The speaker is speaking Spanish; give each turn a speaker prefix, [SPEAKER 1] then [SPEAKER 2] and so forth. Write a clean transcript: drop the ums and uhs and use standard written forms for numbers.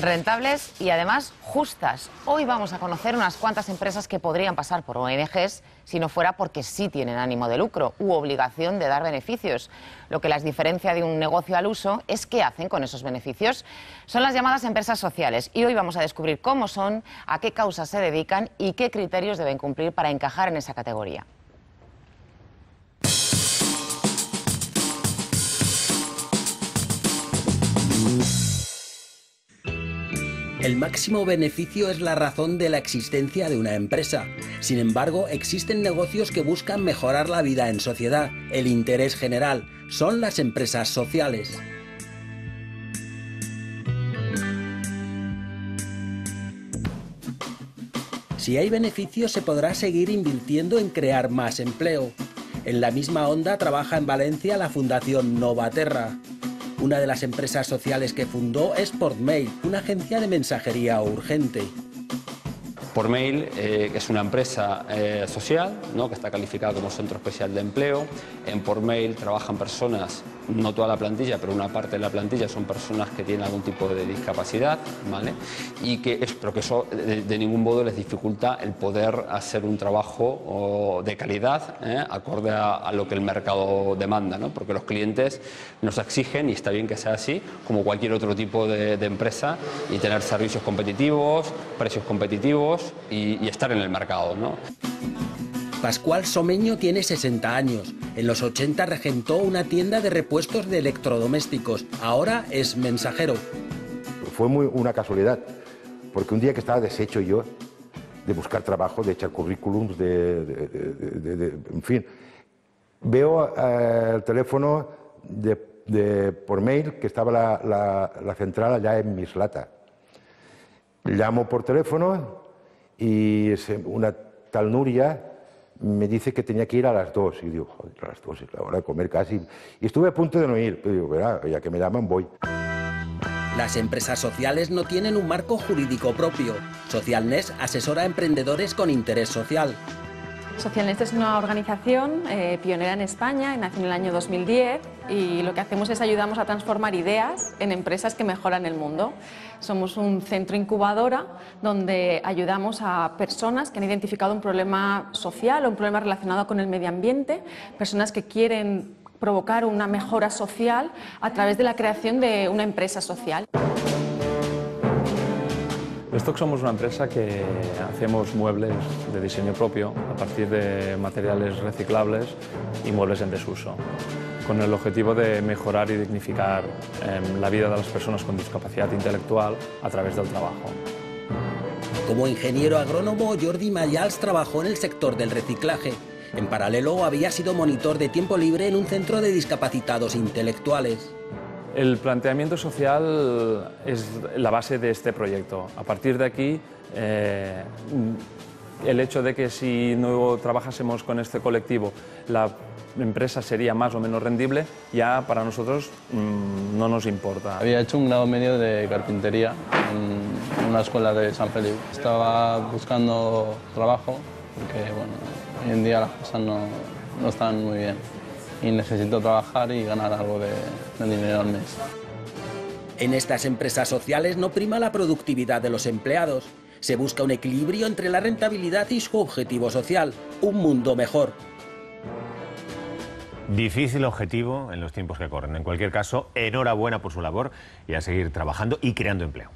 [SPEAKER 1] rentables y además justas. Hoy vamos a conocer unas cuantas empresas que podrían pasar por ONGs si no fuera porque sí tienen ánimo de lucro u obligación de dar beneficios. Lo que las diferencia de un negocio al uso es qué hacen con esos beneficios. Son las llamadas empresas sociales y hoy vamos a descubrir cómo son, a qué causas se dedican y qué criterios deben cumplir para encajar en esa categoría.
[SPEAKER 2] El máximo beneficio es la razón de la existencia de una empresa. Sin embargo, existen negocios que buscan mejorar la vida en sociedad. El interés general son las empresas sociales. Si hay beneficios, se podrá seguir invirtiendo en crear más empleo. En la misma onda trabaja en Valencia la Fundación Novaterra. Una de las empresas sociales que fundó es Portmail, una agencia de mensajería urgente.
[SPEAKER 3] Portmail es una empresa social, ¿no?, que está calificada como centro especial de empleo. En Portmail trabajan personas, no toda la plantilla, pero una parte de la plantilla son personas que tienen algún tipo de discapacidad, ¿vale? Pero que eso de ningún modo les dificulta el poder hacer un trabajo de calidad, acorde a lo que el mercado demanda, ¿no? Porque los clientes nos exigen, y está bien que sea así, como cualquier otro tipo de empresa, y tener servicios competitivos, precios competitivos y estar en el mercado, ¿no?
[SPEAKER 2] Pascual Someño tiene 60 años. En los 80 regentó una tienda de repuestos de electrodomésticos. Ahora es mensajero.
[SPEAKER 4] Fue una casualidad, porque un día que estaba deshecho yo de buscar trabajo, de echar currículums, en fin, veo el teléfono de Portmail, que estaba la central allá en Mislata. Llamo por teléfono y una tal Nuria me dice que tenía que ir a las 2. Y digo, joder, a las 2 es la hora de comer casi. Y estuve a punto de no ir, pero digo, verá, ya que me llaman, voy.
[SPEAKER 2] Las empresas sociales no tienen un marco jurídico propio. Socialnest asesora a emprendedores con interés social.
[SPEAKER 5] Socialnest es una organización pionera en España, nació en el año 2010 y lo que hacemos es ayudamos a transformar ideas en empresas que mejoran el mundo. Somos un centro incubadora donde ayudamos a personas que han identificado un problema social o un problema relacionado con el medio ambiente, personas que quieren provocar una mejora social a través de la creación de una empresa social.
[SPEAKER 6] Stock somos una empresa que hacemos muebles de diseño propio a partir de materiales reciclables y muebles en desuso, con el objetivo de mejorar y dignificar la vida de las personas con discapacidad intelectual a través del trabajo.
[SPEAKER 2] Como ingeniero agrónomo, Jordi Mayals trabajó en el sector del reciclaje. En paralelo, había sido monitor de tiempo libre en un centro de discapacitados intelectuales.
[SPEAKER 6] El planteamiento social es la base de este proyecto. A partir de aquí, el hecho de que si no trabajásemos con este colectivo, la empresa sería más o menos rendible, ya para nosotros no nos importa.
[SPEAKER 7] Había hecho un grado medio de carpintería en una escuela de San Felipe. Estaba buscando trabajo porque, bueno, hoy en día las cosas no están muy bien. Y necesito trabajar y ganar algo de dinero al mes.
[SPEAKER 2] En estas empresas sociales no prima la productividad de los empleados. Se busca un equilibrio entre la rentabilidad y su objetivo social, un mundo mejor.
[SPEAKER 8] Difícil objetivo en los tiempos que corren. En cualquier caso, enhorabuena por su labor y a seguir trabajando y creando empleo.